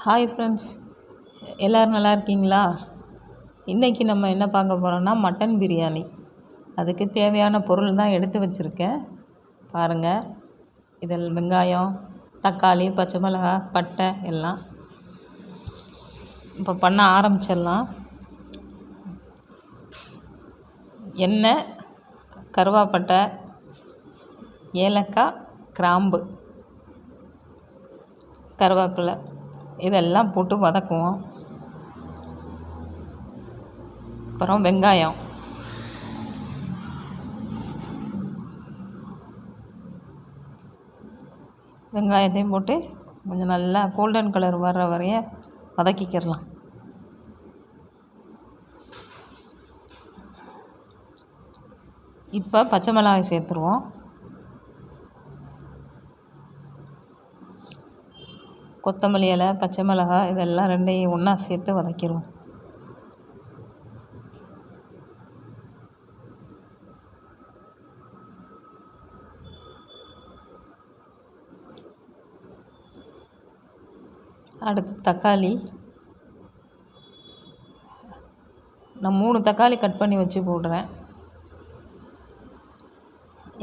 Hi friends, எல்லோரும் நல்லா இருக்கீங்களா? இன்றைக்கி நம்ம என்ன பார்க்க போகிறோன்னா மட்டன் பிரியாணி. அதுக்கு தேவையான பொருள் தான் எடுத்து வச்சுருக்கேன். பாருங்கள், இதில் வெங்காயம், தக்காளி, பச்சை மிளகாய், பட்டை எல்லாம். இப்போ பண்ண ஆரம்பிச்சிடலாம். எண்ணெய், கருவேப்பட்டை, ஏலக்காய், கிராம்பு, கருவேப்பிலை இதெல்லாம் போட்டு வதக்குவோம். அப்புறம் வெங்காயம், வெங்காயத்தையும் போட்டு கொஞ்சம் நல்லா கோல்டன் கலர் வர்ற வரைய வதக்கிக்கிறலாம். இப்போ பச்சை மிளகாய் சேர்த்துருவோம். கொத்தமல்லி இலை, பச்சை மிளகாய் இதெல்லாம் ரெண்டையும் ஒன்றா சேர்த்து வதக்கிடுவோம். அடுத்து தக்காளி, நான் 3 தக்காளி கட் பண்ணி வச்சு போடுறேன்.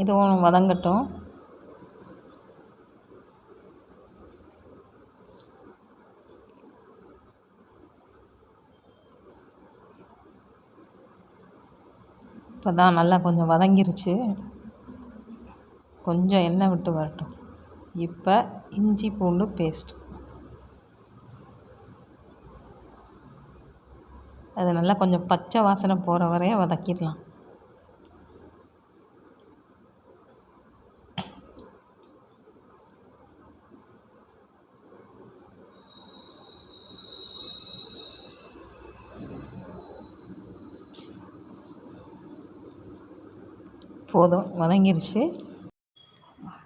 இதுவும் வதங்கட்டும். இப்போ தான் நல்லா கொஞ்சம் வதங்கிருச்சு. கொஞ்சம் எண்ணெய் விட்டு வரட்டும். இப்போ இஞ்சி பூண்டு பேஸ்ட், அது நல்லா கொஞ்சம் பச்சை வாசனை போகிற வரைய வதக்கிடலாம். போதும், வதங்கிருச்சு.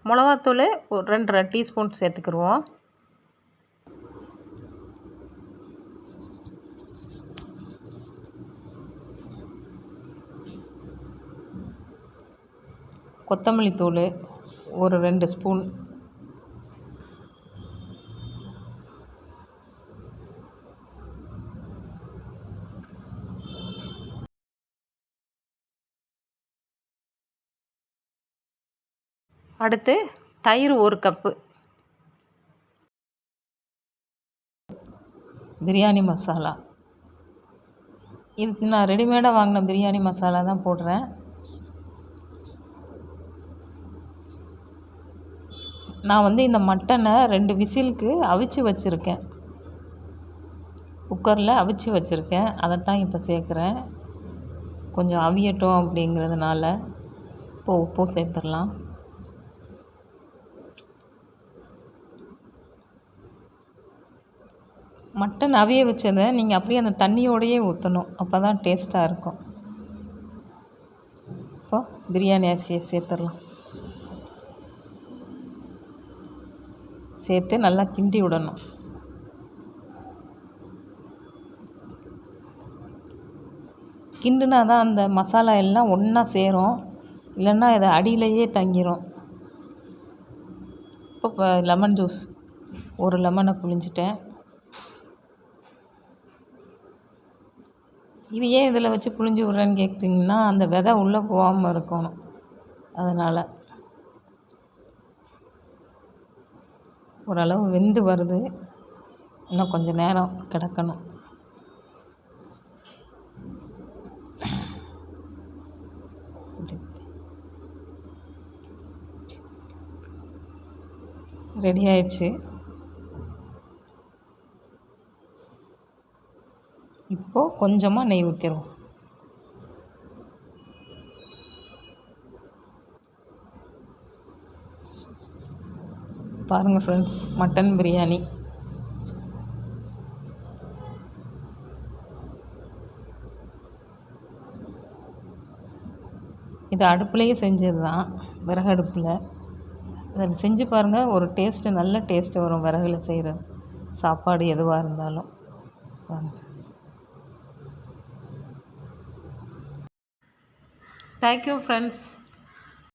மிளகாத்தூள் ஒரு 2.5 டீஸ்பூன் சேர்த்துக்கிடுவோம். கொத்தமல்லி தூள் ஒரு 2 ஸ்பூன். அடுத்து தயிர் 1 கப்பு. பிரியாணி மசாலா, இதுக்கு நான் ரெடிமேடாக வாங்கின பிரியாணி மசாலா தான் போடுறேன். நான் இந்த மட்டனை 2 விசிலுக்கு அவிச்சு வச்சுருக்கேன். குக்கரில் அவிச்சு வச்சுருக்கேன். அதைத்தான் இப்போ சேர்க்குறேன். கொஞ்சம் அவியட்டும் அப்படிங்கிறதுனால இப்போ உப்பும் சேர்த்துடலாம். மட்டன் அவிய வச்சதை நீங்கள் அப்படியே அந்த தண்ணியோடையே ஊற்றணும். அப்போ தான் டேஸ்ட்டாக இருக்கும். இப்போ பிரியாணி அரிசியை சேர்த்துடலாம். சேர்த்து நல்லா கிண்டி விடணும். கிண்டுனா தான் அந்த மசாலா எல்லாம் ஒன்றா சேரும், இல்லைன்னா இதை அடியிலையே தங்கிரும். இப்போ லெமன் ஜூஸ், ஒரு லெமனை புழிஞ்சிட்டேன். இது ஏன் இதில் வச்சு புழிஞ்சு விட்றேன்னு கேட்டிங்கன்னா, அந்த விதை உள்ளே போகாமல் இருக்கணும். அதனால் ஓரளவு வெந்து வருது. இன்னும் கொஞ்சம் நேரம் கிடக்கணும். ரெடி ஆயிடுச்சு. இப்போது கொஞ்சமாக நெய் ஊற்றிடுவோம். பாருங்கள் ஃப்ரெண்ட்ஸ், மட்டன் பிரியாணி. இது அடுப்புலேயே செஞ்சது தான், விறகு அடுப்பில். அதில் செஞ்சு பாருங்கள், ஒரு டேஸ்ட்டு, நல்ல டேஸ்ட்டு வரும் விறகுல செய்கிற சாப்பாடு எதுவாக இருந்தாலும். Thank you friends.